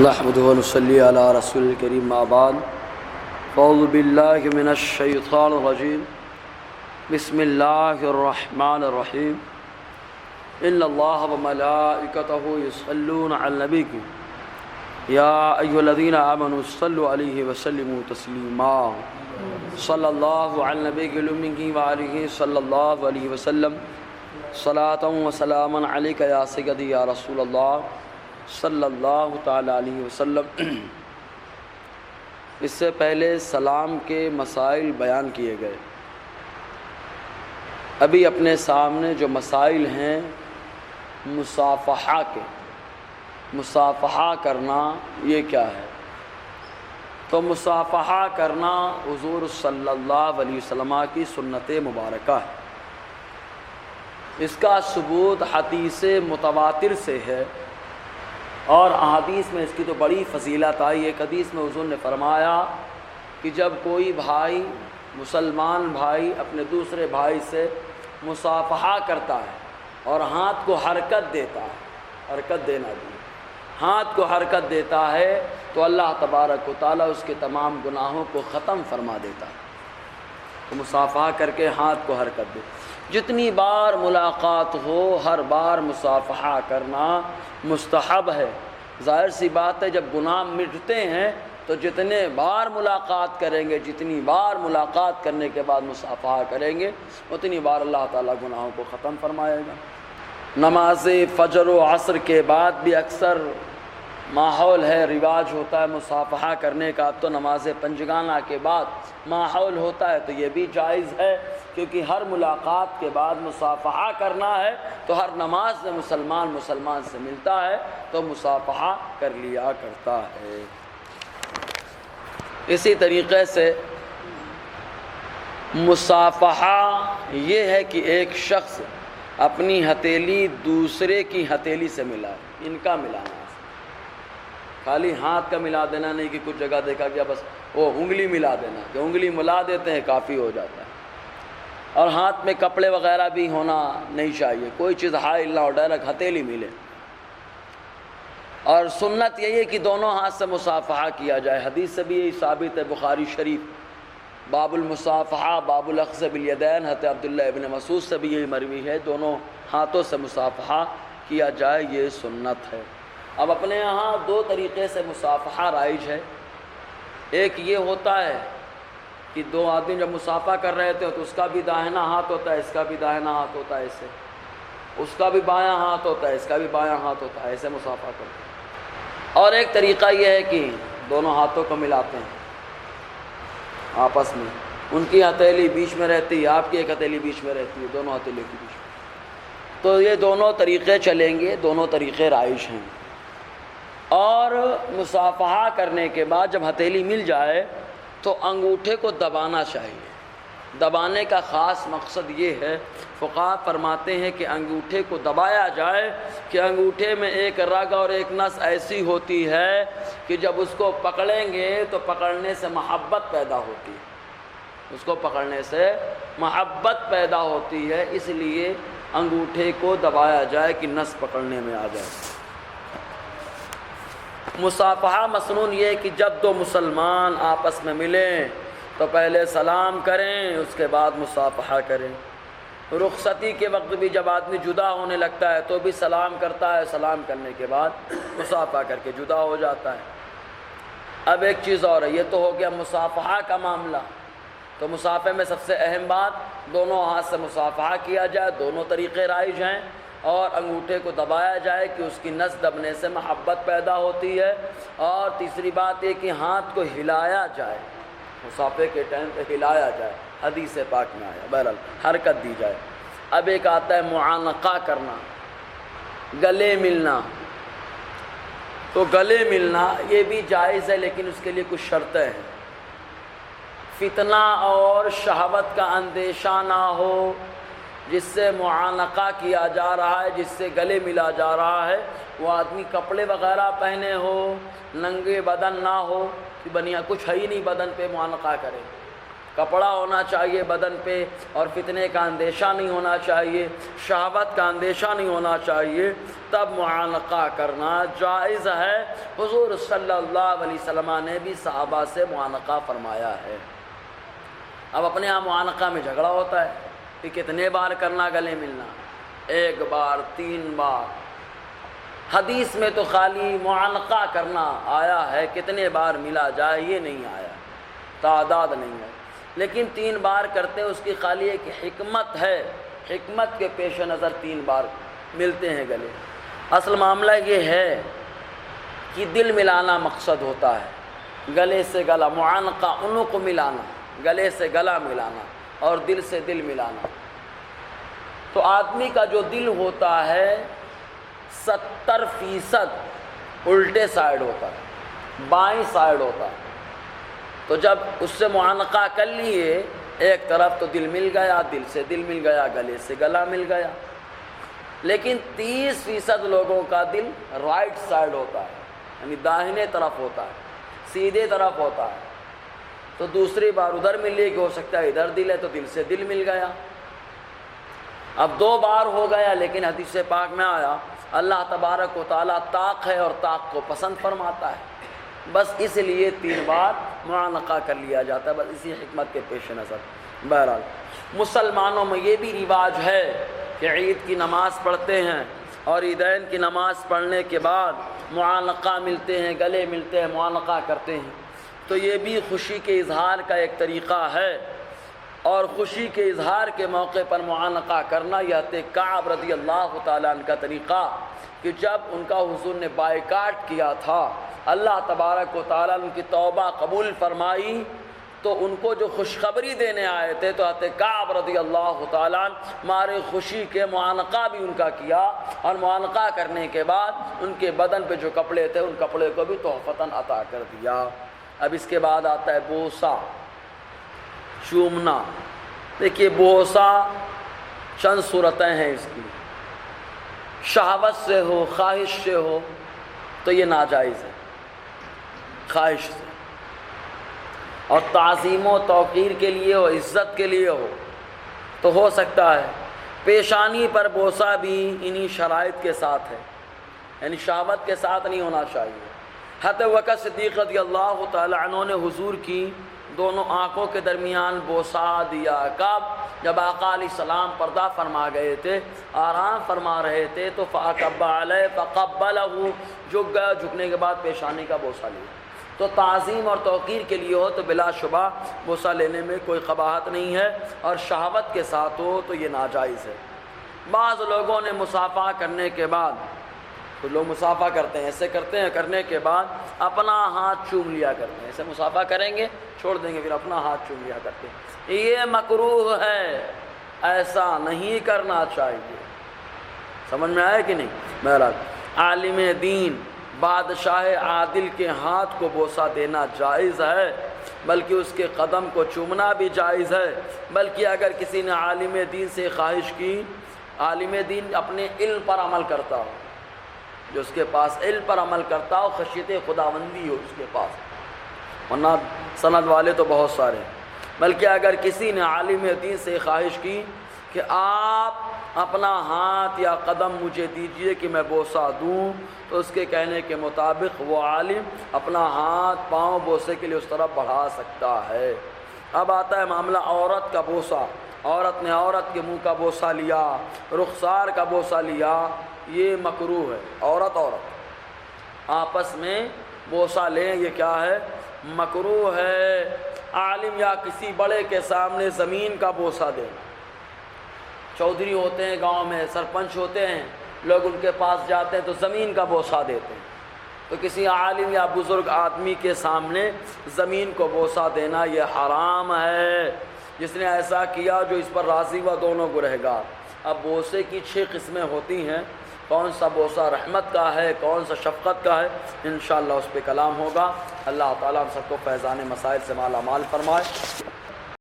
نحمده ونصلي على رسول الكريم ما بعد اعوذ بالله من الشيطان الرجيم بسم الله الرحمن الرحيم ان الله وملائكته يصلون على النبي يا ايها الذين امنوا صلوا عليه وسلموا تسليما صلى الله على النبي الامي وعليه صلى الله عليه وسلم صلاة وسلاما عليك يا سيدي يا رسول الله صلی اللہ تعالیٰ علیہ وسلم۔ اس سے پہلے سلام کے مسائل بیان کیے گئے۔ ابھی اپنے سامنے جو مسائل ہیں مصافحہ کے، مصافحہ کرنا یہ کیا ہے؟ تو مصافحہ کرنا حضور صلی اللہ علیہ وسلم کی سنت مبارکہ ہے۔ اس کا ثبوت حدیث متواتر سے ہے، اور احادیث میں اس کی تو بڑی فضیلت آئی۔ ایک حدیث میں حضور نے فرمایا کہ جب کوئی بھائی، مسلمان بھائی اپنے دوسرے بھائی سے مصافحہ کرتا ہے اور ہاتھ کو حرکت دیتا ہے، حرکت دینا بھی، ہاتھ کو حرکت دیتا ہے تو اللہ تبارک و تعالیٰ اس کے تمام گناہوں کو ختم فرما دیتا ہے۔ تو مصافحہ کر کے ہاتھ کو حرکت دے، جتنی بار ملاقات ہو ہر بار مصافحہ کرنا مستحب ہے۔ ظاہر سی بات ہے جب گناہ مٹتے ہیں تو جتنے بار ملاقات کریں گے، جتنی بار ملاقات کرنے کے بعد مصافحہ کریں گے اتنی بار اللہ تعالیٰ گناہوں کو ختم فرمائے گا۔ نماز فجر و عصر کے بعد بھی اکثر ماحول ہے، رواج ہوتا ہے مصافحہ کرنے کا۔ اب تو نماز پنجگانہ کے بعد ماحول ہوتا ہے تو یہ بھی جائز ہے، کیونکہ ہر ملاقات کے بعد مصافحہ کرنا ہے تو ہر نماز میں مسلمان سے ملتا ہے تو مصافحہ کر لیا کرتا ہے۔ اسی طریقے سے مصافحہ یہ ہے کہ ایک شخص اپنی ہتھیلی دوسرے کی ہتھیلی سے ملائے، ان کا ملانا، خالی ہاتھ کا ملا دینا نہیں کہ کچھ جگہ دیکھا گیا بس وہ انگلی ملا دینا، کہ انگلی ملا دیتے ہیں کافی ہو جاتا ہے۔ اور ہاتھ میں کپڑے وغیرہ بھی ہونا نہیں چاہیے، کوئی چیز حائل نہ ہو، ڈائریکٹ ہتھیلی ملے۔ اور سنت یہی ہے کہ دونوں ہاتھ سے مصافحہ کیا جائے۔ حدیث سے بھی یہی ثابت ہے، بخاری شریف باب المصافحہ باب الاخذ بالیدین، حضرت عبداللہ ابن مسعود سے بھی یہی مروی ہے، دونوں ہاتھوں سے مصافحہ کیا جائے، یہ سنت ہے۔ اب اپنے یہاں دو طریقے سے مصافحہ رائج ہے۔ ایک یہ ہوتا ہے کہ دو آدمی جب مصافحہ کر رہے تھے تو اس کا بھی داہنا ہاتھ ہوتا ہے، اس کا بھی داہنا ہاتھ ہوتا ہے، ایسے اس کا بھی بایاں ہاتھ ہوتا ہے، اس کا بھی بایاں ہاتھ ہوتا ہے، ایسے مصافحہ کرتے ہیں۔ اور ایک طریقہ یہ ہے کہ دونوں ہاتھوں کو ملاتے ہیں آپس میں، ان کی ہتھیلی بیچ میں رہتی ہے، آپ کی ایک ہتھیلی بیچ میں رہتی ہے، دونوں ہتھیلی کے بیچ میں۔ تو یہ دونوں طریقے چلیں گے، دونوں طریقے رائج ہیں۔ اور مصافحہ کرنے کے بعد جب ہتھیلی مل جائے تو انگوٹھے کو دبانا چاہیے۔ دبانے کا خاص مقصد یہ ہے، فقہاء فرماتے ہیں کہ انگوٹھے کو دبایا جائے کہ انگوٹھے میں ایک رگ اور ایک نس ایسی ہوتی ہے کہ جب اس کو پکڑیں گے تو پکڑنے سے محبت پیدا ہوتی ہے، اس کو پکڑنے سے محبت پیدا ہوتی ہے، اس لیے انگوٹھے کو دبایا جائے کہ نس پکڑنے میں آ جائے۔ مصافحہ مسنون یہ ہے کہ جب دو مسلمان آپس میں ملیں تو پہلے سلام کریں، اس کے بعد مصافحہ کریں۔ رخصتی کے وقت بھی جب آدمی جدا ہونے لگتا ہے تو بھی سلام کرتا ہے، سلام کرنے کے بعد مصافحہ کر کے جدا ہو جاتا ہے۔ اب ایک چیز اور ہے، یہ تو ہو گیا مصافحہ کا معاملہ۔ تو مصافحے میں سب سے اہم بات دونوں ہاتھ سے مصافحہ کیا جائے، دونوں طریقے رائج ہیں، اور انگوٹھے کو دبایا جائے کہ اس کی نس دبنے سے محبت پیدا ہوتی ہے۔ اور تیسری بات یہ کہ ہاتھ کو ہلایا جائے، مصافحے کے ٹائم پہ ہلایا جائے، حدیث پاک میں آیا، بہرحال حرکت دی جائے۔ اب ایک آتا ہے معانقہ کرنا، گلے ملنا۔ تو گلے ملنا یہ بھی جائز ہے، لیکن اس کے لیے کچھ شرطیں ہیں۔ فتنہ اور شہوت کا اندیشہ نہ ہو، جس سے معانقہ کیا جا رہا ہے، جس سے گلے ملا جا رہا ہے، وہ آدمی کپڑے وغیرہ پہنے ہو، ننگے بدن نہ ہو کہ بنیا کچھ ہے ہی نہیں بدن پہ معانقہ کرے، کپڑا ہونا چاہیے بدن پہ، اور فتنے کا اندیشہ نہیں ہونا چاہیے، شہوت کا اندیشہ نہیں ہونا چاہیے، تب معانقہ کرنا جائز ہے۔ حضور صلی اللہ علیہ وسلم نے بھی صحابہ سے معانقہ فرمایا ہے۔ اب اپنے یہاں معانقہ میں جھگڑا ہوتا ہے کہ کتنے بار کرنا گلے ملنا، 1 بار 3 بار، حدیث میں تو خالی معانقہ کرنا آیا ہے، کتنے بار ملا جائے یہ نہیں آیا، تعداد نہیں ہے، لیکن 3 بار کرتے ہیں، اس کی خالی ایک حکمت ہے، حکمت کے پیش نظر 3 بار ملتے ہیں گلے۔ اصل معاملہ یہ ہے کہ دل ملانا مقصد ہوتا ہے، گلے سے گلا، معانقہ عنق ملانا، گلے سے گلا ملانا اور دل سے دل ملانا۔ تو آدمی کا جو دل ہوتا ہے 70% الٹے سائڈ ہوتا ہے، بائیں سائڈ ہوتا ہے، تو جب اس سے معانقہ کر لیے ایک طرف تو دل مل گیا، دل سے دل مل گیا، گلے سے گلا مل گیا۔ لیکن 30% لوگوں کا دل رائٹ سائڈ ہوتا ہے، یعنی داہنے طرف ہوتا ہے، سیدھے طرف ہوتا ہے، تو دوسری بار ادھر ملے کہ ہو سکتا ہے ادھر دل ہے تو دل سے دل مل گیا۔ اب 2 بار ہو گیا، لیکن حدیث پاک میں آیا اللہ تبارک و تعالیٰ طاق ہے اور طاق کو پسند فرماتا ہے، بس اس لیے 3 بار معانقہ کر لیا جاتا ہے، بس اسی حکمت کے پیش نظر۔ بہرحال مسلمانوں میں یہ بھی رواج ہے کہ عید کی نماز پڑھتے ہیں اور عیدین کی نماز پڑھنے کے بعد معانقہ ملتے ہیں، گلے ملتے ہیں، معانقہ کرتے ہیں، تو یہ بھی خوشی کے اظہار کا ایک طریقہ ہے، اور خوشی کے اظہار کے موقع پر معانقہ کرنا یہ حضرت کعب رضی اللہ تعالیٰ عنہ کا طریقہ، کہ جب ان کا حضور نے بائیکاٹ کیا تھا، اللہ تبارک و تعالیٰ نے ان کی توبہ قبول فرمائی، تو ان کو جو خوشخبری دینے آئے تھے تو حضرت کعب رضی اللہ تعالیٰ عنہ مارے خوشی کے معانقہ بھی ان کا کیا، اور معانقہ کرنے کے بعد ان کے بدن پہ جو کپڑے تھے ان کپڑے کو بھی تحفتاً عطا کر دیا۔ اب اس کے بعد آتا ہے بوسہ، چومنا۔ دیکھیے بوسہ چند صورتیں ہیں اس کی، شہوت سے ہو، خواہش سے ہو تو یہ ناجائز ہے، خواہش سے، اور تعظیم و توقیر کے لیے ہو، عزت کے لیے ہو تو ہو سکتا ہے۔ پیشانی پر بوسہ بھی انہی شرائط کے ساتھ ہے، یعنی شہوت کے ساتھ نہیں ہونا چاہیے۔ حضرت بکر صدیق رضی اللہ تعالی عنہ نے حضور کی دونوں آنکھوں کے درمیان بوسہ دیا۔ کب؟ جب آقا علیہ السلام پردہ فرما گئے تھے، آرام فرما رہے تھے، تو فَأَكَبَّ عَلَيْهِ فَقَبَّلَهُ، جھک گیا، جھکنے کے بعد پیشانی کا بوسہ لیا۔ تو تعظیم اور توقیر کے لیے ہو تو بلا شبہ بوسہ لینے میں کوئی قباحت نہیں ہے، اور شہوت کے ساتھ ہو تو یہ ناجائز ہے۔ بعض لوگوں نے مصافحہ کرنے کے بعد، تو لوگ مصافحہ کرتے ہیں، ایسے کرتے ہیں، کرنے کے بعد اپنا ہاتھ چوم لیا کرتے ہیں، ایسے مصافحہ کریں گے چھوڑ دیں گے، پھر اپنا ہاتھ چوم لیا کرتے ہیں، یہ مکروہ ہے، ایسا نہیں کرنا چاہیے۔ سمجھ میں آیا کہ نہیں؟ بہرحال عالم دین بادشاہ عادل کے ہاتھ کو بوسہ دینا جائز ہے، بلکہ اس کے قدم کو چومنا بھی جائز ہے، بلکہ اگر کسی نے عالم دین سے خواہش کی، عالم دین اپنے علم پر عمل کرتا ہو، جو اس کے پاس علم پر عمل کرتا ہو، خشیت خداوندی ہو اس کے پاس، ورنہ سند والے تو بہت سارے ہیں، بلکہ اگر کسی نے عالم دین سے خواہش کی کہ آپ اپنا ہاتھ یا قدم مجھے دیجئے کہ میں بوسہ دوں، تو اس کے کہنے کے مطابق وہ عالم اپنا ہاتھ پاؤں بوسے کے لیے اس طرف بڑھا سکتا ہے۔ اب آتا ہے معاملہ عورت کا بوسہ، عورت نے عورت کے منہ کا بوسہ لیا، رخسار کا بوسہ لیا، یہ مکروہ ہے۔ عورت آپس میں بوسہ لیں، یہ کیا ہے؟ مکروہ ہے۔ عالم یا کسی بڑے کے سامنے زمین کا بوسہ دیں، چودھری ہوتے ہیں گاؤں میں، سرپنچ ہوتے ہیں، لوگ ان کے پاس جاتے ہیں تو زمین کا بوسہ دیتے ہیں، تو کسی عالم یا بزرگ آدمی کے سامنے زمین کو بوسہ دینا یہ حرام ہے۔ جس نے ایسا کیا جو اس پر راضی ہوا دونوں گنہگار۔ اب بوسے کی 6 قسمیں ہوتی ہیں، کون سا بوسہ رحمت کا ہے، کون سا شفقت کا ہے، انشاءاللہ اس پہ کلام ہوگا۔ اللہ تعالیٰ ہم سب کو فیضان مسائل سے مالا مال فرمائے۔